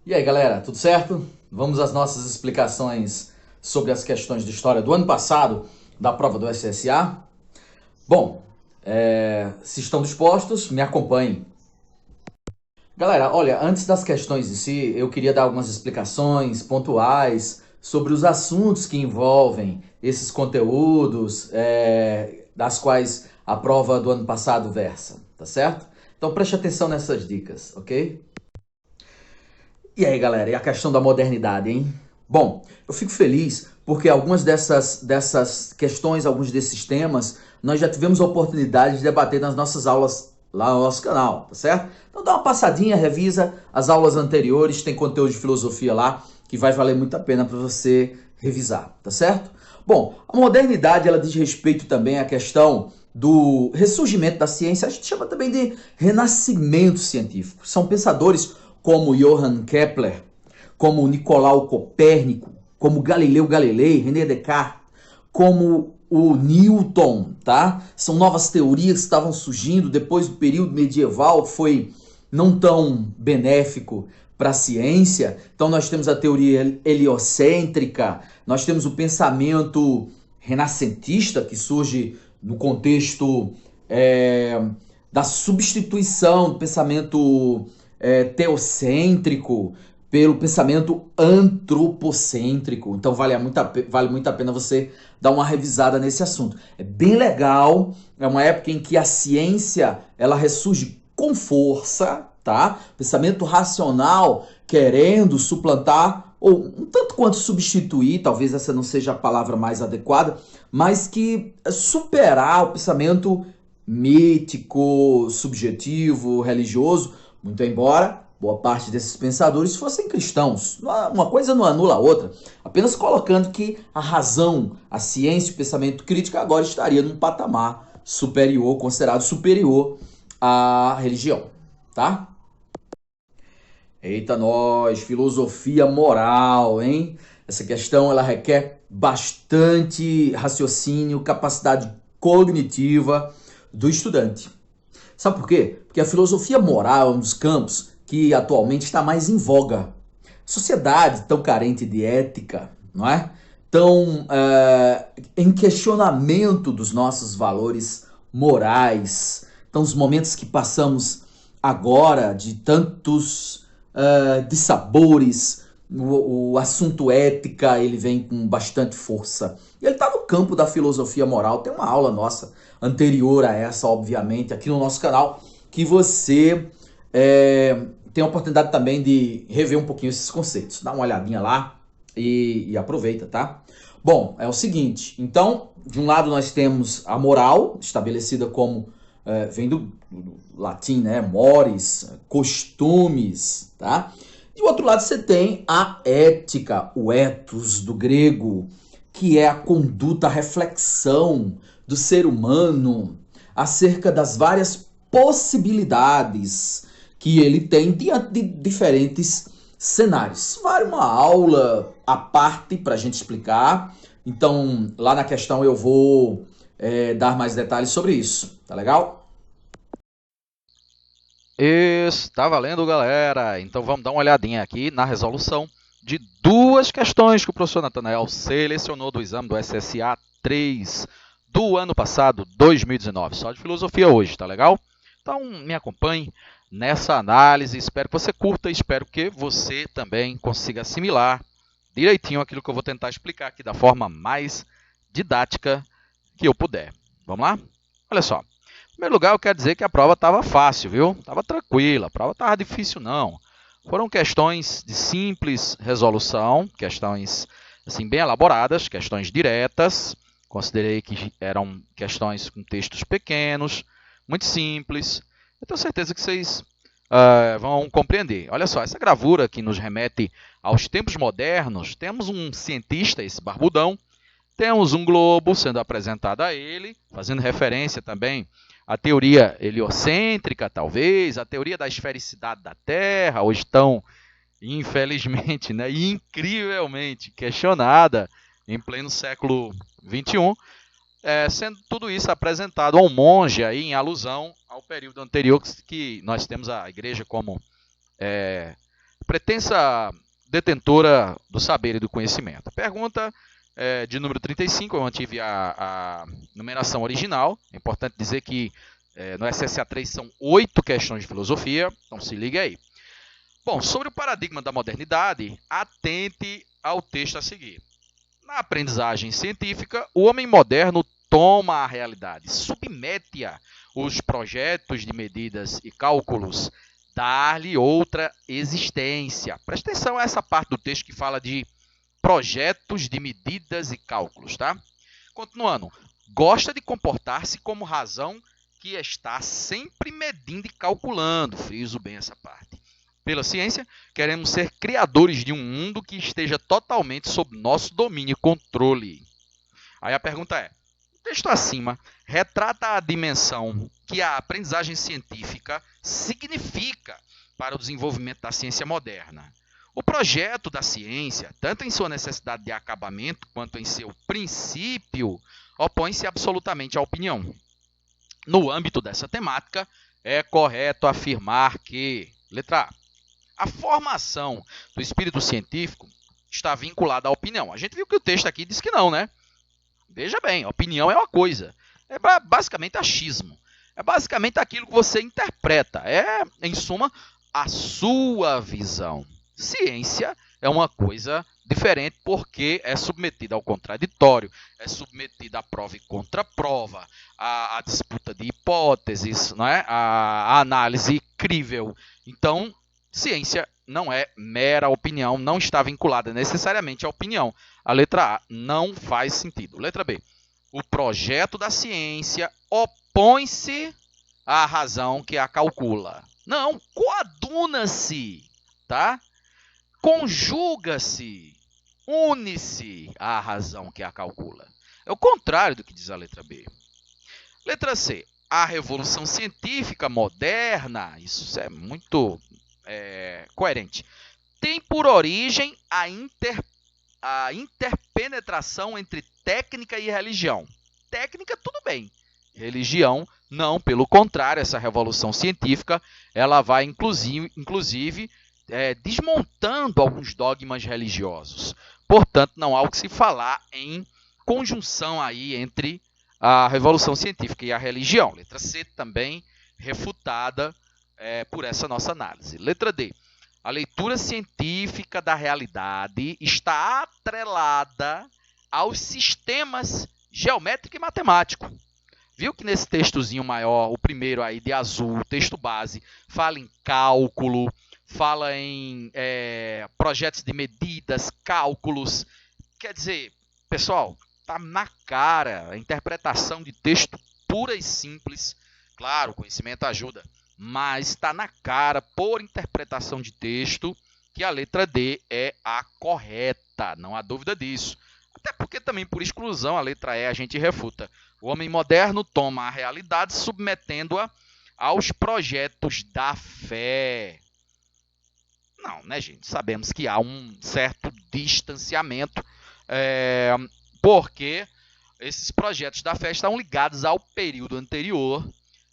E aí, galera, tudo certo? Vamos às nossas explicações sobre as questões de história do ano passado da prova do SSA. Bom, se estão dispostos, me acompanhem. Galera, olha, antes das questões em si, eu queria dar algumas explicações pontuais sobre os assuntos que envolvem esses conteúdos das quais a prova do ano passado versa, tá certo? Então preste atenção nessas dicas, ok? E aí, galera, e a questão da modernidade, hein? Bom, eu fico feliz porque algumas dessas questões, alguns desses temas, nós já tivemos a oportunidade de debater nas nossas aulas lá no nosso canal, tá certo? Então dá uma passadinha, revisa as aulas anteriores, tem conteúdo de filosofia lá que vai valer muito a pena para você revisar, tá certo? Bom, a modernidade ela diz respeito também à questão do ressurgimento da ciência, a gente chama também de renascimento científico. São pensadores como Johann Kepler, como Nicolau Copérnico, como Galileu Galilei, René Descartes, como o Newton, tá? São novas teorias que estavam surgindo depois do período medieval, que foi não tão benéfico para a ciência. Então nós temos a teoria heliocêntrica, nós temos o pensamento renascentista, que surge no contexto da substituição do pensamento teocêntrico pelo pensamento antropocêntrico. Então vale muito a pena você dar uma revisada nesse assunto. É bem legal, é uma época em que a ciência ela ressurge com força, tá? Pensamento racional querendo suplantar ou um tanto quanto substituir, talvez essa não seja a palavra mais adequada, mas que superar o pensamento mítico, subjetivo, religioso, muito embora boa parte desses pensadores fossem cristãos. Uma coisa não anula a outra, apenas colocando que a razão, a ciência e o pensamento crítico agora estaria num patamar superior, considerado superior à religião, tá? Eita nós, filosofia moral, hein? Essa questão ela requer bastante raciocínio, capacidade cognitiva do estudante. Sabe por quê? Porque a filosofia moral é um dos campos que atualmente está mais em voga. Sociedade tão carente de ética, não é? Tão em questionamento dos nossos valores morais. Então, os momentos que passamos agora de tantos dissabores, o assunto ética ele vem com bastante força. E ele está no campo da filosofia moral. Tem uma aula nossa anterior a essa, obviamente, aqui no nosso canal, que você tem a oportunidade também de rever um pouquinho esses conceitos. Dá uma olhadinha lá e aproveita, tá? Bom, é o seguinte, então, de um lado nós temos a moral, estabelecida como, vem do latim, né? Mores, costumes, tá? De outro lado você tem a ética, o ethos do grego, que é a conduta, a reflexão do ser humano acerca das várias possibilidades que ele tem diante de diferentes cenários. Vale uma aula à parte para a gente explicar. Então, lá na questão eu vou dar mais detalhes sobre isso. Tá legal? Está valendo, galera. Então vamos dar uma olhadinha aqui na resolução de duas questões que o professor Natanael selecionou do exame do SSA 3 do ano passado, 2019. Só de filosofia hoje, tá legal? Então me acompanhe nessa análise. Espero que você curta e espero que você também consiga assimilar direitinho aquilo que eu vou tentar explicar aqui da forma mais didática que eu puder. Vamos lá? Olha só. Em primeiro lugar, eu quero dizer que a prova estava fácil, viu? Estava tranquila, a prova estava difícil, não. Foram questões de simples resolução, questões assim, bem elaboradas, questões diretas. Considerei que eram questões com textos pequenos, muito simples. Eu tenho certeza que vocês vão compreender. Olha só, essa gravura que nos remete aos tempos modernos, temos um cientista, esse barbudão, temos um globo sendo apresentado a ele, fazendo referência também à teoria heliocêntrica, talvez, a teoria da esfericidade da Terra, hoje tão, infelizmente, né, e incrivelmente questionada em pleno século XXI, sendo tudo isso apresentado a um monge aí, em alusão ao período anterior que nós temos a igreja como pretensa detentora do saber e do conhecimento. Pergunta de número 35, eu mantive a numeração original. É importante dizer que no SSA 3 são 8 questões de filosofia, então se liga aí. Bom, sobre o paradigma da modernidade, atente ao texto a seguir. Na aprendizagem científica, o homem moderno toma a realidade, submete-a aos projetos de medidas e cálculos, dar-lhe outra existência. Presta atenção a essa parte do texto que fala de projetos de medidas e cálculos, tá? Continuando, gosta de comportar-se como razão que está sempre medindo e calculando, friso bem essa parte. Pela ciência, queremos ser criadores de um mundo que esteja totalmente sob nosso domínio e controle. Aí a pergunta é, o texto acima retrata a dimensão que a aprendizagem científica significa para o desenvolvimento da ciência moderna. O projeto da ciência, tanto em sua necessidade de acabamento quanto em seu princípio, opõe-se absolutamente à opinião. No âmbito dessa temática, é correto afirmar que, letra A formação do espírito científico está vinculada à opinião. A gente viu que o texto aqui diz que não, né? Veja bem, opinião é uma coisa. É basicamente achismo. É basicamente aquilo que você interpreta. É, em suma, a sua visão. Ciência é uma coisa diferente porque é submetida ao contraditório, é submetida à prova e contraprova, à disputa de hipóteses, não é? À análise crível. Então, ciência não é mera opinião, não está vinculada necessariamente à opinião. A letra A não faz sentido. Letra B. O projeto da ciência opõe-se à razão que a calcula. Não, coaduna-se, tá? Conjuga-se, une-se à razão que a calcula. É o contrário do que diz a letra B. Letra C. A revolução científica moderna, isso é muito coerente, tem por origem a interpenetração entre técnica e religião. Técnica, tudo bem. Religião, não. Pelo contrário, essa revolução científica ela vai, inclusive desmontando alguns dogmas religiosos. Portanto, não há o que se falar em conjunção aí entre a revolução científica e a religião. Letra C também refutada por essa nossa análise. Letra D. A leitura científica da realidade está atrelada aos sistemas geométrico e matemático. Viu que nesse textozinho maior, o primeiro aí de azul, o texto base, fala em cálculo, fala em projetos de medidas, cálculos. Quer dizer, pessoal, está na cara a interpretação de texto pura e simples. Claro, o conhecimento ajuda, mas está na cara, por interpretação de texto, que a letra D é a correta, não há dúvida disso. Até porque também, por exclusão, a letra E a gente refuta. O homem moderno toma a realidade submetendo-a aos projetos da fé. Não, né, gente? Sabemos que há um certo distanciamento, porque esses projetos da fé estão ligados ao período anterior,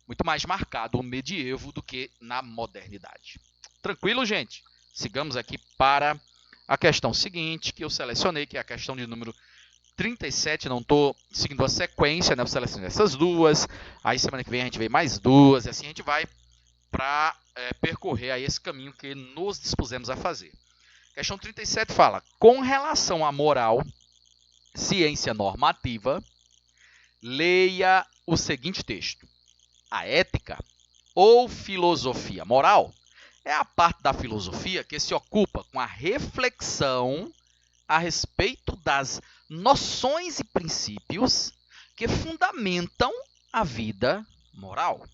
muito mais marcado o medievo do que na modernidade. Tranquilo, gente? Sigamos aqui para a questão seguinte, que eu selecionei, que é a questão de número 37. Não estou seguindo a sequência, né? Eu selecionei essas duas. Aí semana que vem a gente vê mais duas. E assim a gente vai para percorrer aí esse caminho que nos dispusemos a fazer. Questão 37 fala: com relação à moral, ciência normativa, leia o seguinte texto. A ética ou filosofia moral é a parte da filosofia que se ocupa com a reflexão a respeito das noções e princípios que fundamentam a vida moral.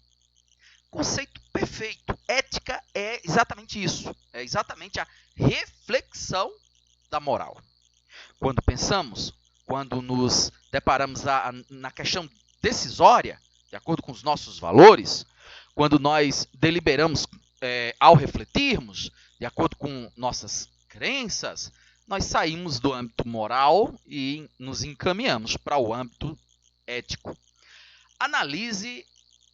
Conceito perfeito. Ética é exatamente isso. É exatamente a reflexão da moral. Quando pensamos, quando nos deparamos na questão decisória, de acordo com os nossos valores, quando nós deliberamos ao refletirmos, de acordo com nossas crenças, nós saímos do âmbito moral e nos encaminhamos para o âmbito ético. Analise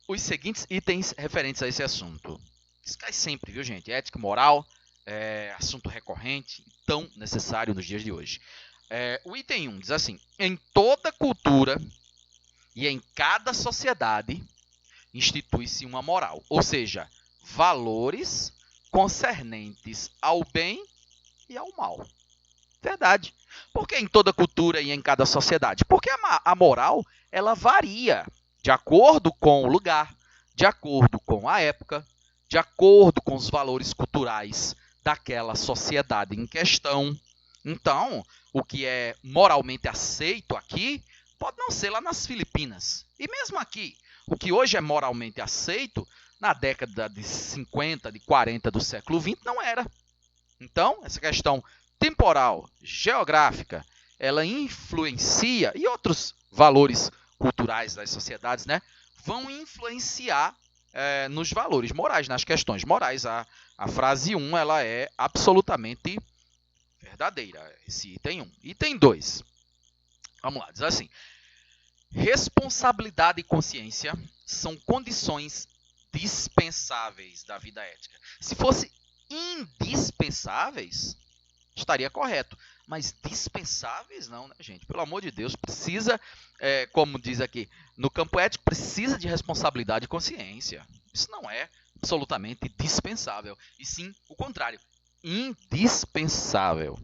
os seguintes itens referentes a esse assunto. Isso cai sempre, viu, gente? Ética e moral assunto recorrente, tão necessário nos dias de hoje. O item 1 diz assim: em toda cultura e em cada sociedade institui-se uma moral, ou seja, valores concernentes ao bem e ao mal. Verdade. Por que em toda cultura e em cada sociedade? Porque a moral ela varia de acordo com o lugar, de acordo com a época, de acordo com os valores culturais daquela sociedade em questão. Então, o que é moralmente aceito aqui pode não ser lá nas Filipinas. E mesmo aqui, o que hoje é moralmente aceito, na década de 50, de 40 do século XX, não era. Então, essa questão temporal, geográfica, ela influencia, e outros valores culturais das sociedades, né, vão influenciar nos valores morais, nas questões morais. A frase 1 ela é absolutamente verdadeira, esse item 1. Item 2, vamos lá, diz assim: responsabilidade e consciência são condições dispensáveis da vida ética. Se fosse indispensáveis, estaria correto. Mas dispensáveis não, né, gente? Pelo amor de Deus, precisa, como diz aqui, no campo ético, precisa de responsabilidade e consciência. Isso não é absolutamente dispensável. E sim, o contrário, indispensável.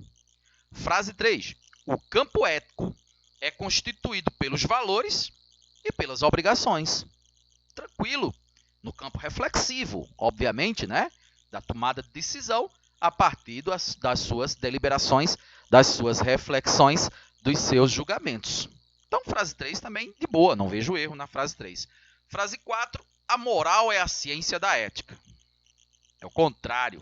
Frase 3. O campo ético é constituído pelos valores e pelas obrigações. Tranquilo. No campo reflexivo, obviamente, né? Da tomada de decisão a partir das suas deliberações, das suas reflexões, dos seus julgamentos. Então, frase 3 também de boa, não vejo erro na frase 3. Frase 4, a moral é a ciência da ética. É o contrário.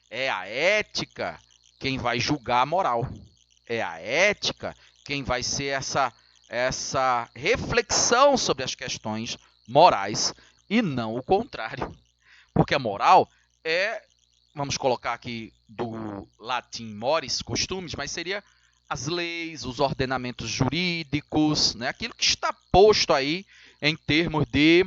É a ética quem vai julgar a moral. É a ética quem vai ser essa reflexão sobre as questões morais e não o contrário. Porque a moral é, vamos colocar aqui do latim mores, costumes, mas seria as leis, os ordenamentos jurídicos, né? Aquilo que está posto aí em termos de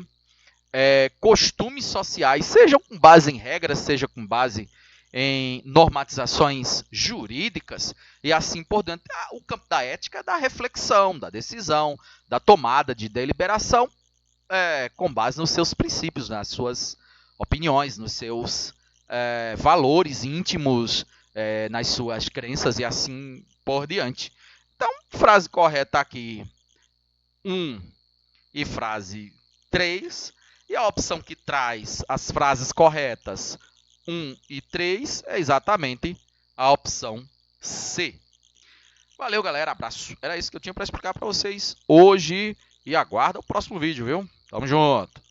costumes sociais, seja com base em regras, seja com base em normatizações jurídicas e assim por diante. O campo da ética é da reflexão, da decisão, da tomada de deliberação com base nos seus princípios, nas suas opiniões, nos seus valores íntimos, nas suas crenças e assim por diante. Então, frase correta aqui 1 e frase 3. E a opção que traz as frases corretas 1 e 3 é exatamente a opção C. Valeu, galera. Abraço. Era isso que eu tinha para explicar para vocês hoje. E aguarda o próximo vídeo, viu? Tamo junto.